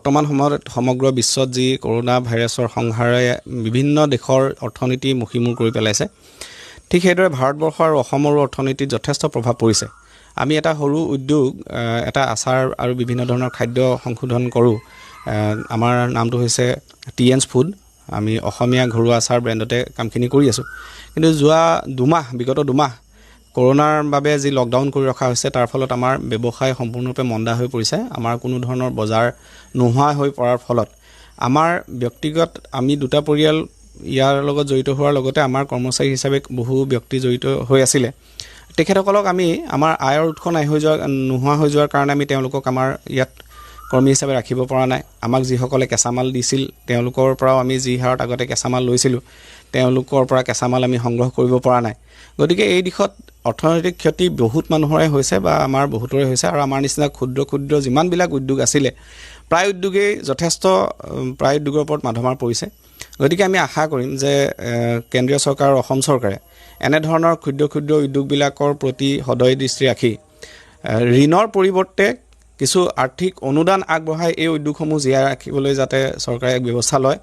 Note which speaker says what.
Speaker 1: বৰ্তমান সময়ত সমগ্ৰ বিশ্বত যি কৰোনা ভাইৰাছৰ সংহাৰে বিভিন্ন দেশৰ অৰ্থনীতি মুখিমূৰ কৰি পেলাইছে ঠিক সেইদৰে ভাৰতবৰ্ষ আৰু অসমৰো অৰ্থনীতিত যথেষ্ট প্ৰভাৱ পৰিছে আমি এটা সৰু উদ্যোগ এটা আচাৰ আৰু বিভিন্ন ধৰণৰ খাদ্য সংশোধন কৰোঁ আমাৰ নামটো হৈছে টিএনছ ফুড আমি অসমীয়া ঘৰুৱা আচাৰ ব্ৰেণ্ডতে কামখিনি কৰি আছোঁ কিন্তু যোৱা বিগত দুমাহ কৰোনাৰ বাবে যি লকডাউন কৰি ৰখা হৈছে তাৰ ফলত আমাৰ ব্যৱসায় সম্পূৰ্ণৰূপে মন্দা হৈ পৰিছে আমাৰ কোনো ধৰণৰ বজাৰ নোহোৱা হৈ পৰাৰ ফলত আমাৰ ব্যক্তিগত আমি দুটা পৰিয়াল ইয়াৰ লগত জড়িত হোৱাৰ লগতে আমাৰ কৰ্মচাৰী হিচাপে বহু ব্যক্তি জড়িত হৈ আছিলে তেখেতসকলক আমি আমাৰ আয়ৰ উৎস নোহোৱা হৈ যোৱাৰ কাৰণে আমি তেওঁলোকক আমাৰ ইয়াত কৰ্মী হিচাপে ৰাখিব পৰা নাই আমাক যিসকলে কেঁচামাল দিছিল তেওঁলোকৰ পৰাও আমি যি হাৰত আগতে কেঁচামাল লৈছিলোঁ তেওঁলোকৰ পৰা কেঁচামাল আমি সংগ্ৰহ কৰিব পৰা নাই গতিকে এই দিশত অৰ্থনৈতিক ক্ষতি বহুত মানুহৰে হৈছে বা আমাৰ বহুতৰে হৈছে আৰু আমাৰ নিচিনা ক্ষুদ্ৰ যিমানবিলাক উদ্যোগ আছিলে প্ৰায় উদ্যোগৰ ওপৰত মাধমাৰ পৰিছে গতিকে আমি আশা কৰিম যে কেন্দ্ৰীয় চৰকাৰ আৰু অসম চৰকাৰে এনেধৰণৰ ক্ষুদ্ৰ উদ্যোগবিলাকৰ প্ৰতি সদয় দৃষ্টি ৰাখি ঋণৰ পৰিৱৰ্তে কিছু আৰ্থিক অনুদান আগবঢ়াই এই উদ্যোগসমূহ জীয়াই ৰাখিবলৈ যাতে চৰকাৰে এক ব্যৱস্থা লয়